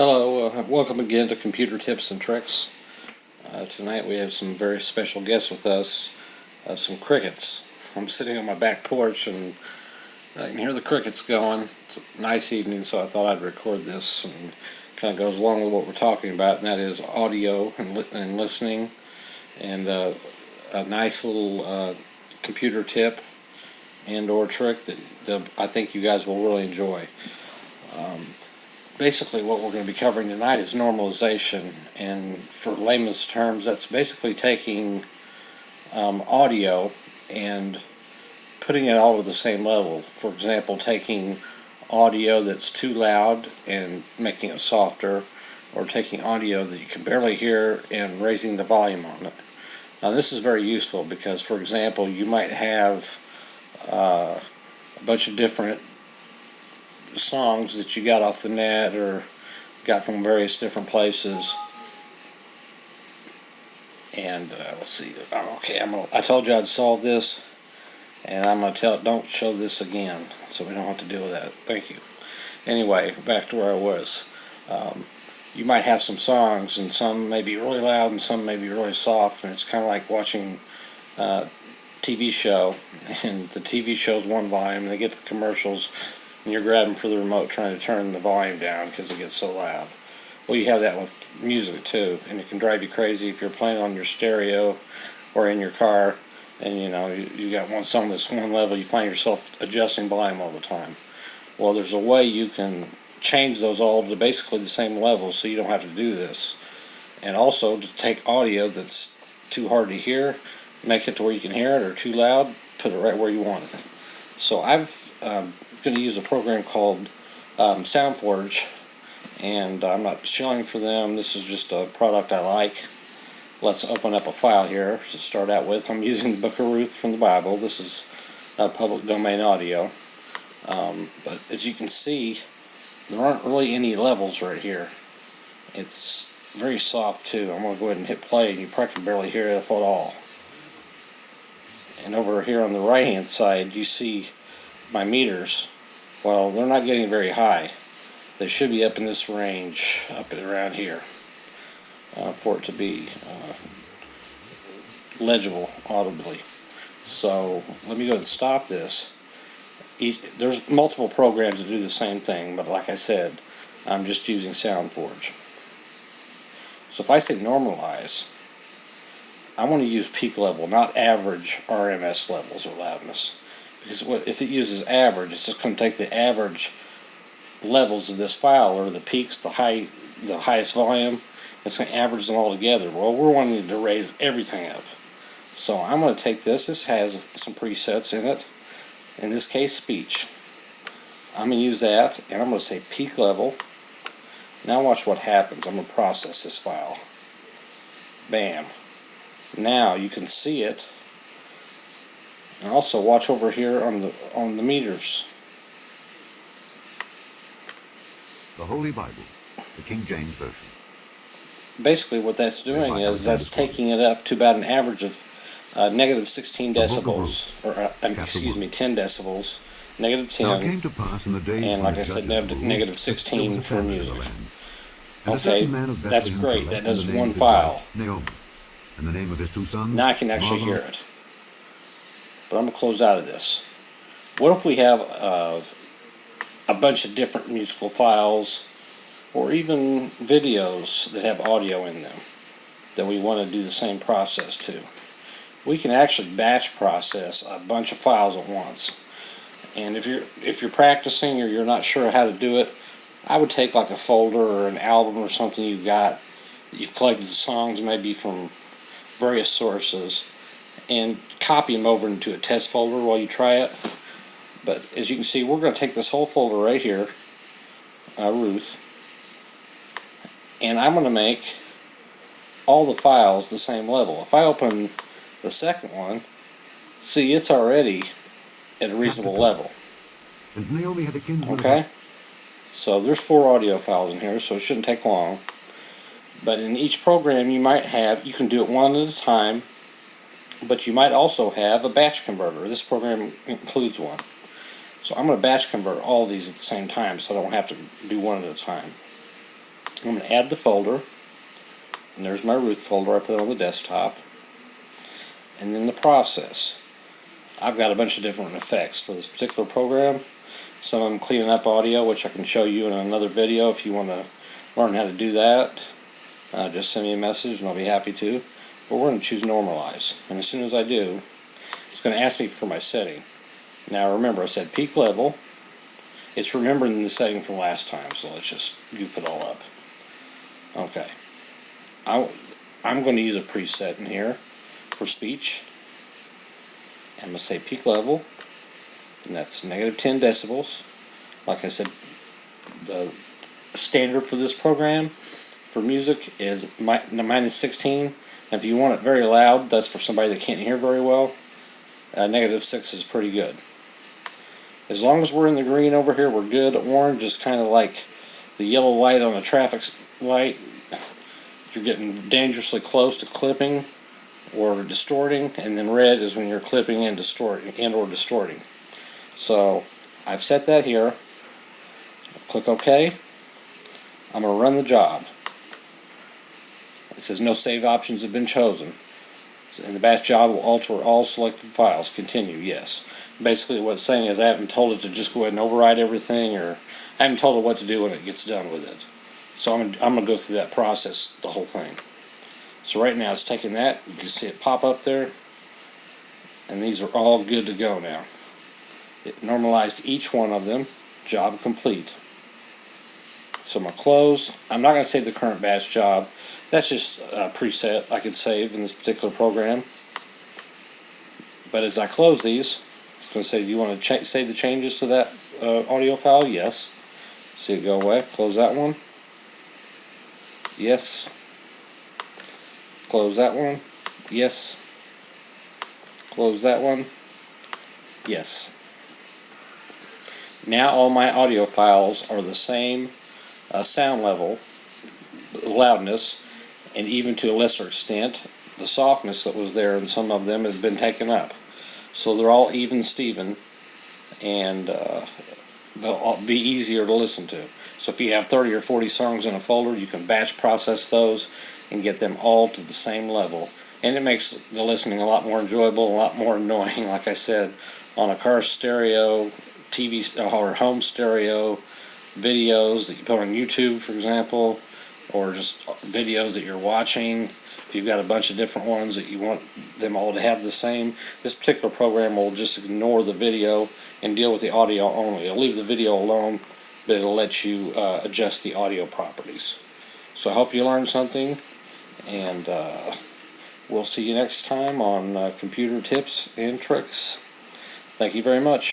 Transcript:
Hello, welcome again to Computer Tips and Tricks. Tonight we have some very special guests with us, some crickets. I'm sitting on my back porch and I can hear the crickets going. It's a nice evening, so I thought I'd record this, and kind of goes along with what we're talking about, and that is audio and listening, and a nice little computer tip and or trick that I think you guys will really enjoy. Basically what we're going to be covering tonight is normalization, and for layman's terms that's basically taking audio and putting it all to the same level. For example, taking audio that's too loud and making it softer, or taking audio that you can barely hear and raising the volume on it. Now this is very useful because, for example, you might have a bunch of different songs that you got off the net or got from various different places, and let's see. Okay, I told you I'd solve this, and I'm gonna tell it don't show this again, so we don't have to deal with that. Thank you. Anyway, back to where I was. You might have some songs, and some may be really loud and some may be really soft, and it's kind of like watching a TV show, and the TV show's one volume, and they get to the commercials and you're grabbing for the remote trying to turn the volume down because it gets so loud. Well, you have that with music too, and it can drive you crazy if you're playing on your stereo or in your car, and you got one song that's one level, you find yourself adjusting volume all the time. Well, there's a way you can change those all to basically the same level so you don't have to do this. And also to take audio that's too hard to hear, make it to where you can hear it, or too loud, put it right where you want it. So I've going to use a program called SoundForge, and I'm not shilling for them. This is just a product I like. Let's open up a file here to start out with. I'm using the Book of Ruth from the Bible. This is public domain audio, but as you can see, there aren't really any levels right here. It's very soft too. I'm going to go ahead and hit play, and you probably can barely hear it at all. And over here on the right hand side you see my meters. Well, they're not getting very high. They should be up in this range, up and around here, for it to be legible audibly. So let me go ahead and stop this. There's multiple programs that do the same thing, but like I said, I'm just using SoundForge. So if I say normalize, I want to use peak level, not average RMS levels or loudness. Because if it uses average, it's just going to take the average levels of this file, or the peaks, the highest volume. It's going to average them all together. Well, we're wanting to raise everything up. So I'm going to take this. This has some presets in it. In this case, speech. I'm going to use that, and I'm going to say peak level. Now watch what happens. I'm going to process this file. Bam. Now you can see it. And also watch over here on the meters. The Holy Bible, the King James Version. Basically what that's doing is that's taking it up to about an average of negative 16 decibels, or excuse me, 10 decibels, negative 10, and like I said, negative 16 for music. Okay, that's great. That does one file. Now I can actually hear it. But I'm going to close out of this. What if we have a bunch of different musical files, or even videos that have audio in them that we want to do the same process to? We can actually batch process a bunch of files at once. And if you're practicing or you're not sure how to do it, I would take like a folder or an album or something you've got that you've collected songs maybe from various sources, and copy them over into a test folder while you try it. But as you can see, we're going to take this whole folder right here, Ruth, and I'm going to make all the files the same level. If I open the second one, see, it's already at a reasonable level. Okay, so there's 4 audio files in here, so it shouldn't take long. But in each program you can do it one at a time, but you might also have a batch converter. This program includes one. So I'm going to batch convert all these at the same time so I don't have to do one at a time. I'm going to add the folder, and there's my Ruth folder I put on the desktop. And then the process. I've got a bunch of different effects for this particular program. Some of them cleaning up audio, which I can show you in another video if you want to learn how to do that. Just send me a message and I'll be happy to. But we're going to choose normalize. And as soon as I do, it's going to ask me for my setting. Now remember, I said peak level. It's remembering the setting from last time, so let's just goof it all up. Okay. I'm going to use a preset in here for speech. I'm going to say peak level, and that's -10 decibels. Like I said, the standard for this program for music is -16. And if you want it very loud, that's for somebody that can't hear very well. -6 is pretty good. As long as we're in the green over here, we're good. Orange is kind of like the yellow light on a traffic light. You're getting dangerously close to clipping or distorting, and then red is when you're clipping and distorting. So I've set that here. Click OK. I'm going to run the job. It says no save options have been chosen. And the batch job will alter all selected files. Continue, yes. Basically what it's saying is I haven't told it to just go ahead and override everything, or I haven't told it what to do when it gets done with it. So I'm going to go through that process, the whole thing. So right now it's taking that. You can see it pop up there. And these are all good to go now. It normalized each one of them. Job complete. So I'm going to close. I'm not going to save the current batch job. That's just a preset I could save in this particular program. But as I close these, it's going to say, do you want to save the changes to that audio file? Yes. See it go away. Close that one. Yes. Close that one. Yes. Close that one. Yes. Now all my audio files are the same sound level, loudness, and even to a lesser extent, the softness that was there in some of them has been taken up. So they're all even Steven, and they'll all be easier to listen to. So if you have 30 or 40 songs in a folder, you can batch process those and get them all to the same level. And it makes the listening a lot more enjoyable, a lot more annoying, like I said, on a car stereo, TV or home stereo, videos that you put on YouTube, for example, or just videos that you're watching. If you've got a bunch of different ones that you want them all to have the same, this particular program will just ignore the video and deal with the audio only. It'll leave the video alone, but it'll let you adjust the audio properties. So I hope you learned something, and we'll see you next time on Computer Tips and Tricks. Thank you very much.